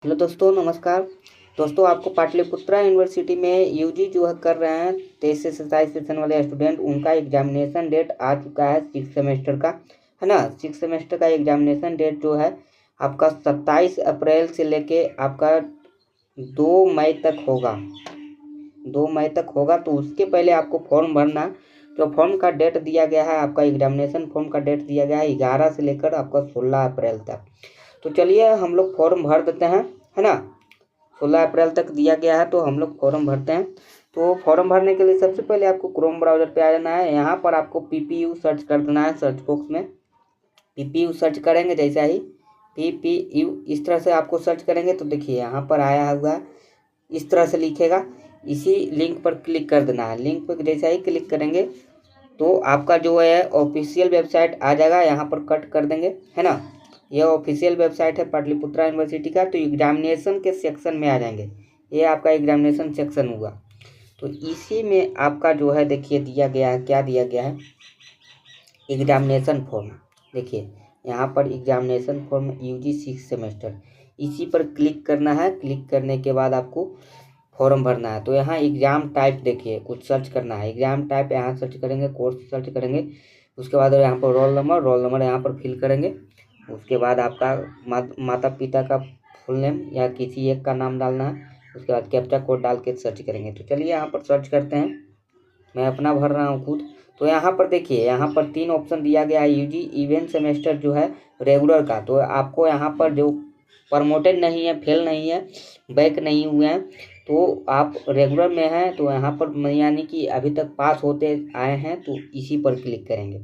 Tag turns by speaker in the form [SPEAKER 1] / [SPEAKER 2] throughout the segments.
[SPEAKER 1] Hello दोस्तों, नमस्कार। दोस्तों, आपको पाटलिपुत्रा यूनिवर्सिटी में यूजी जो है कर रहे हैं 23 से 27 सेशन वाले स्टूडेंट, उनका एग्जामिनेशन डेट आ चुका है 6 सेमेस्टर का, है ना। 6 सेमेस्टर का एग्जामिनेशन डेट जो है आपका 27 अप्रैल से लेके आपका 2 मई तक होगा। 2 मई तक होगा, तो उसके पहले आपको फॉर्म भरना है। तो फॉर्म का डेट दिया गया है, आपका एग्जामिनेशन फॉर्म का डेट दिया गया है 11 से लेकर आपका 16 अप्रैल तक। तो चलिए हम लोग फॉर्म भर देते हैं, है ना। 16 अप्रैल तक दिया गया है, तो हम लोग फॉर्म भरते हैं। तो फॉर्म भरने के लिए सबसे पहले आपको क्रोम ब्राउज़र पे आ जाना है। यहाँ पर आपको PPU सर्च कर देना है। सर्च बॉक्स में PPU सर्च करेंगे, जैसा ही PPU इस तरह से आपको सर्च करेंगे तो देखिए यहाँ पर आया हुआ है, इस तरह से लिखेगा। इसी लिंक पर क्लिक कर देना है। लिंक पर जैसा ही क्लिक करेंगे तो आपका जो है ऑफिशियल वेबसाइट आ जाएगा। यहाँ पर कट कर देंगे, है ना। यह ऑफिशियल वेबसाइट है पाटलिपुत्रा यूनिवर्सिटी का। तो एग्जामिनेशन के सेक्शन में आ जाएंगे। ये आपका एग्जामिनेशन सेक्शन हुआ। तो इसी में आपका जो है देखिए दिया गया है, क्या दिया गया है, एग्जामिनेशन फॉर्म। देखिए यहाँ पर एग्जामिनेशन फॉर्म UG 6 सेमेस्टर, इसी पर क्लिक करना है। क्लिक करने के बाद आपको फॉर्म भरना है। तो यहाँ एग्ज़ाम टाइप देखिए कुछ सर्च करना है। एग्ज़ाम टाइप यहाँ सर्च करेंगे, कोर्स सर्च करेंगे। उसके बाद यहाँ पर रोल नंबर यहाँ पर फिल करेंगे। उसके बाद आपका माता पिता का फुल नेम या किसी एक का नाम डालना है। उसके बाद कैप्चा कोड डाल के सर्च करेंगे। तो चलिए यहाँ पर सर्च करते हैं। मैं अपना भर रहा हूँ खुद। तो यहाँ पर देखिए, यहाँ पर 3 ऑप्शन दिया गया है। UG इवेंट सेमेस्टर जो है रेगुलर का, तो आपको यहाँ पर जो प्रमोटेड नहीं है, फेल नहीं है, बैक नहीं हुए हैं, तो आप रेगुलर में हैं, तो यहाँ पर यानी कि अभी तक पास होते आए हैं, तो इसी पर क्लिक करेंगे।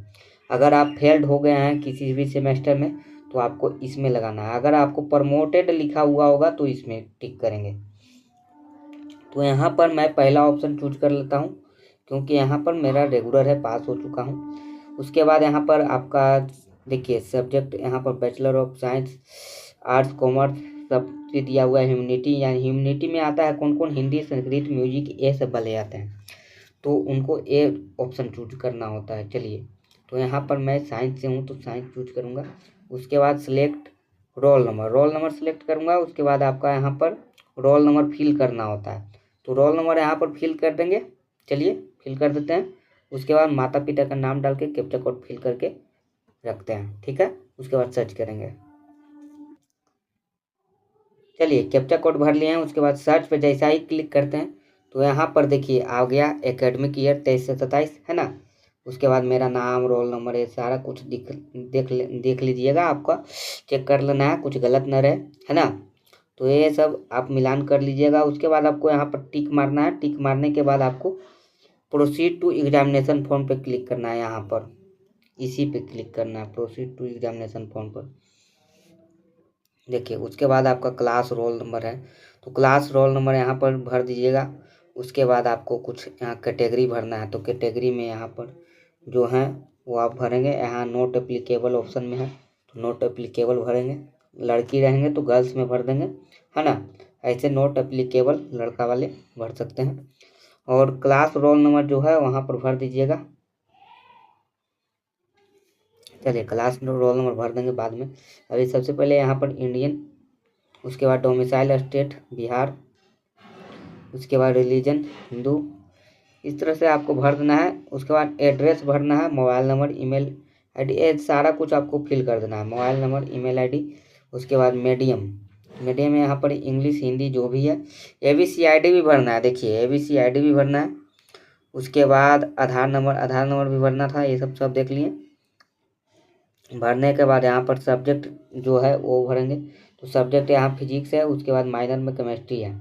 [SPEAKER 1] अगर आप फेल्ड हो गए हैं किसी भी सेमेस्टर में तो आपको इसमें लगाना है। अगर आपको प्रमोटेड लिखा हुआ होगा तो इसमें टिक करेंगे। तो यहाँ पर मैं पहला ऑप्शन चूज कर लेता हूँ, क्योंकि यहाँ पर मेरा रेगुलर है, पास हो चुका हूँ। उसके बाद यहाँ पर आपका देखिए सब्जेक्ट, यहाँ पर bachelor of science, arts, commerce सब दिया हुआ है। ह्यूमनिटी, यानी ह्यूमनिटी में आता है कौन कौन, हिंदी, संस्कृत, म्यूजिक, ये सब वाले आते हैं। तो उनको ए ऑप्शन चूज करना होता है। चलिए, तो यहाँ पर मैं साइंस से हूँ तो साइंस चूज करूँगा। उसके बाद सिलेक्ट रोल नंबर सिलेक्ट करूँगा। उसके बाद आपका यहाँ पर रोल नंबर फिल करना होता है। तो रोल नंबर यहाँ पर फिल कर देंगे। चलिए फिल कर देते हैं। उसके बाद माता पिता का नाम डाल के कैप्चा कोड फिल करके रखते हैं, ठीक है। उसके बाद सर्च करेंगे। चलिए कैप्चा कोड भर लिए हैं। उसके बाद सर्च पे जैसा ही क्लिक करते हैं तो यहाँ पर देखिए आ गया एकेडमिक ईयर 23 से 27, है ना। उसके बाद मेरा नाम, रोल नंबर, ये सारा कुछ देख लीजिएगा। आपका चेक कर लेना है, कुछ गलत न रहे, है ना। तो ये सब आप मिलान कर लीजिएगा। उसके बाद आपको यहाँ पर टिक मारना है। टिक मारने के बाद आपको प्रोसीड टू एग्जामिनेशन फॉर्म पे क्लिक करना है। यहाँ पर इसी पे क्लिक करना है, प्रोसीड टू एग्जामिनेशन फॉर्म पर। देखिए उसके बाद आपका क्लास रोल नंबर है, तो क्लास रोल नंबर यहाँ पर भर दीजिएगा। उसके बाद आपको कुछ यहाँ कैटेगरी भरना है। तो कैटेगरी में यहाँ पर जो है वो आप भरेंगे। यहाँ नोट एप्लीकेबल ऑप्शन में है, तो नोट एप्लीकेबल भरेंगे। लड़की रहेंगे तो गर्ल्स में भर देंगे, है ना। ऐसे नोट एप्लीकेबल लड़का वाले भर सकते हैं। और क्लास रोल नंबर जो है वहाँ पर भर दीजिएगा। चलिए क्लास रोल नंबर भर देंगे बाद में। अभी सबसे पहले यहाँ पर इंडियन, उसके बाद डोमिसाइल स्टेट बिहार, उसके बाद रिलीजन हिंदू, इस तरह से आपको भर देना है। उसके बाद एड्रेस भरना है, मोबाइल नंबर, ईमेल आईडी, ये सारा कुछ आपको फिल कर देना है। Mobile number, email ID. उसके बाद मीडियम में यहाँ पर इंग्लिश, हिंदी जो भी है। ABCID भी भरना है। देखिए ABCID भी भरना है। उसके बाद आधार नंबर भी भरना था। ये सब देख लिए। भरने के बाद यहाँ पर सब्जेक्ट जो है वो भरेंगे। तो सब्जेक्ट यहाँ फिजिक्स है। उसके बाद माइनर में केमिस्ट्री है।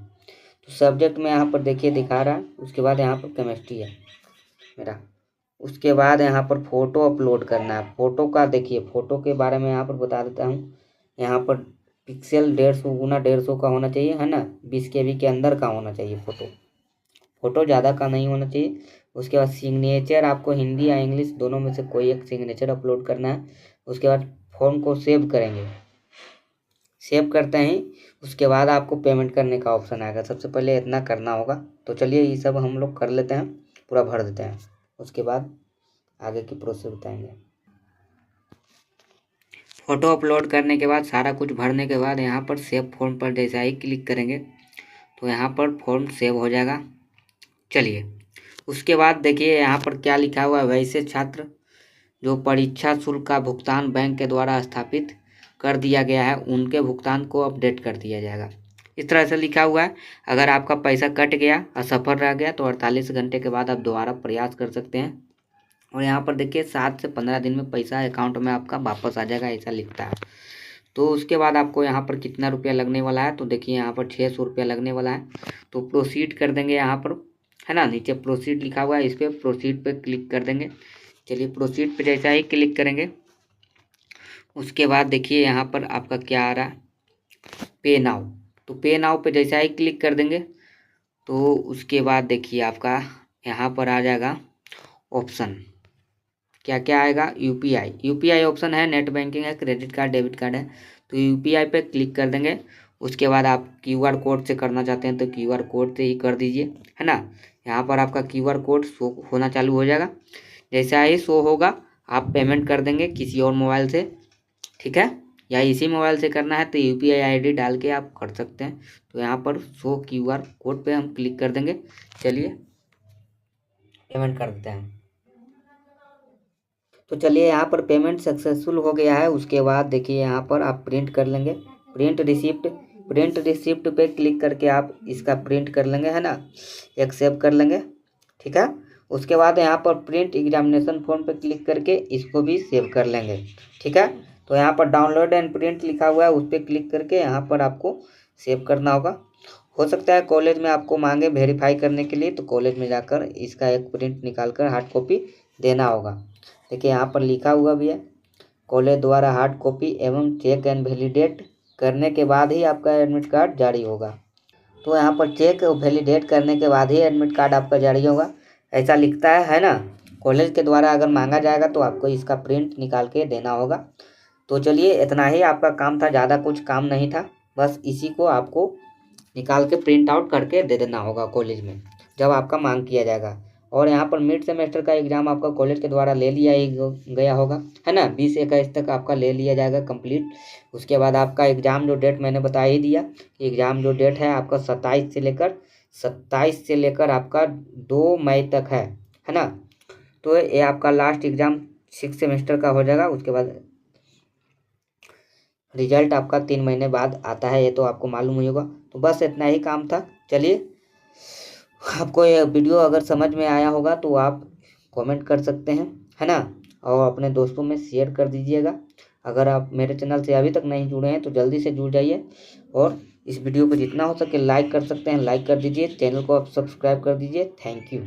[SPEAKER 1] तो सब्जेक्ट में यहाँ पर देखिए दिखा रहा है। उसके बाद यहाँ पर केमिस्ट्री है मेरा। उसके बाद यहाँ पर फ़ोटो अपलोड करना है। फ़ोटो का देखिए, फ़ोटो के बारे में यहाँ पर बता देता हूँ। यहाँ पर पिक्सल 150 गुना 150 का होना चाहिए, है ना। 20 KB के अंदर का होना चाहिए फ़ोटो ज़्यादा का नहीं होना चाहिए। उसके बाद सिग्नेचर आपको हिंदी या इंग्लिश दोनों में से कोई एक सिग्नेचर अपलोड करना है। उसके बाद फॉर्म को सेव करेंगे। सेव करते ही उसके बाद आपको पेमेंट करने का ऑप्शन आएगा। सबसे पहले इतना करना होगा। तो चलिए ये सब हम लोग कर लेते हैं, पूरा भर देते हैं। उसके बाद आगे की प्रोसेस बताएंगे। फ़ोटो अपलोड करने के बाद सारा कुछ भरने के बाद यहाँ पर सेव फॉर्म पर जैसा ही क्लिक करेंगे तो यहाँ पर फॉर्म सेव हो जाएगा। चलिए उसके बाद देखिए यहाँ पर क्या लिखा हुआ है, वैसे छात्र जो परीक्षा शुल्क का भुगतान बैंक के द्वारा स्थापित कर दिया गया है उनके भुगतान को अपडेट कर दिया जाएगा। इस तरह से लिखा हुआ है। अगर आपका पैसा कट गया, असफल रह गया तो 48 घंटे के बाद आप दोबारा प्रयास कर सकते हैं। और यहाँ पर देखिए 7 से 15 दिन में पैसा अकाउंट में आपका वापस आ जाएगा, ऐसा लिखता है। तो उसके बाद आपको यहाँ पर कितना रुपया लगने वाला है, तो देखिए यहाँ पर 600 रुपया लगने वाला है। तो प्रोसीड कर देंगे यहाँ पर, है ना, नीचे प्रोसीड लिखा हुआ है, इस पर प्रोसीड पे क्लिक कर देंगे। चलिए प्रोसीड पे जैसा ही क्लिक करेंगे उसके बाद देखिए यहाँ पर आपका क्या आ रहा है, पे नाउ। तो पे नाउ पे जैसा ही क्लिक कर देंगे तो उसके बाद देखिए आपका यहाँ पर आ जाएगा ऑप्शन, क्या क्या आएगा, यूपीआई ऑप्शन है, नेट बैंकिंग है, क्रेडिट कार्ड, डेबिट कार्ड है। तो यूपीआई पे क्लिक कर देंगे। उसके बाद आप क्यूआर कोड से करना चाहते हैं तो क्यूआर कोड से ही कर दीजिए, है ना। यहाँ पर आपका क्यूआर कोड शो होना चालू हो जाएगा। जैसा ही शो होगा आप पेमेंट कर देंगे किसी और मोबाइल से, ठीक है, या इसी मोबाइल से करना है तो यूपीआई आईडी डाल के आप कर सकते हैं। तो यहाँ पर शो क्यूआर कोड पे हम क्लिक कर देंगे। चलिए पेमेंट कर देते हैं। तो चलिए यहाँ पर पेमेंट सक्सेसफुल हो गया है। उसके बाद देखिए यहाँ पर आप प्रिंट कर लेंगे, प्रिंट रिसिप्ट पे क्लिक करके आप इसका प्रिंट कर लेंगे, है ना, एक सेव कर लेंगे, ठीक है। उसके बाद यहाँ पर प्रिंट एग्जामिनेशन फॉर्म पे क्लिक करके इसको भी सेव कर लेंगे, ठीक है। तो यहाँ पर डाउनलोड एंड प्रिंट लिखा हुआ है, उस पर क्लिक करके यहाँ पर आपको सेव करना होगा। हो सकता है कॉलेज में आपको मांगे वेरीफाई करने के लिए, तो कॉलेज में जाकर इसका एक प्रिंट निकाल कर हार्ड कॉपी देना होगा। देखिए यहाँ पर लिखा हुआ भी है, कॉलेज द्वारा हार्ड कॉपी एवं चेक एंड वैलिडेट करने के बाद ही आपका एडमिट कार्ड जारी होगा। तो यहाँ पर चेक वैलिडेट करने के बाद ही एडमिट कार्ड आपका जारी होगा, ऐसा लिखता है ना। कॉलेज के द्वारा अगर मांगा जाएगा तो आपको इसका प्रिंट निकाल के देना होगा। तो चलिए इतना ही आपका काम था, ज़्यादा कुछ काम नहीं था, बस इसी को आपको निकाल के प्रिंट आउट करके दे देना होगा कॉलेज में जब आपका मांग किया जाएगा। और यहाँ पर मिड सेमेस्टर का एग्ज़ाम आपका कॉलेज के द्वारा ले लिया ही गया होगा, है ना, 20-21 तक आपका ले लिया जाएगा कंप्लीट। उसके बाद आपका एग्ज़ाम जो डेट मैंने बता ही दिया, एग्ज़ाम जो डेट है आपका 27 से लेकर आपका 2 मई तक है ना। तो ये आपका लास्ट एग्ज़ाम 6 सेमेस्टर का हो जाएगा। उसके बाद रिजल्ट आपका 3 महीने बाद आता है, ये तो आपको मालूम ही होगा। तो बस इतना ही काम था। चलिए आपको ये वीडियो अगर समझ में आया होगा तो आप कमेंट कर सकते हैं, है ना, और अपने दोस्तों में शेयर कर दीजिएगा। अगर आप मेरे चैनल से अभी तक नहीं जुड़े हैं तो जल्दी से जुड़ जाइए और इस वीडियो को जितना हो सके लाइक कर सकते हैं, लाइक कर दीजिए, चैनल को आप सब्सक्राइब कर दीजिए। Thank you.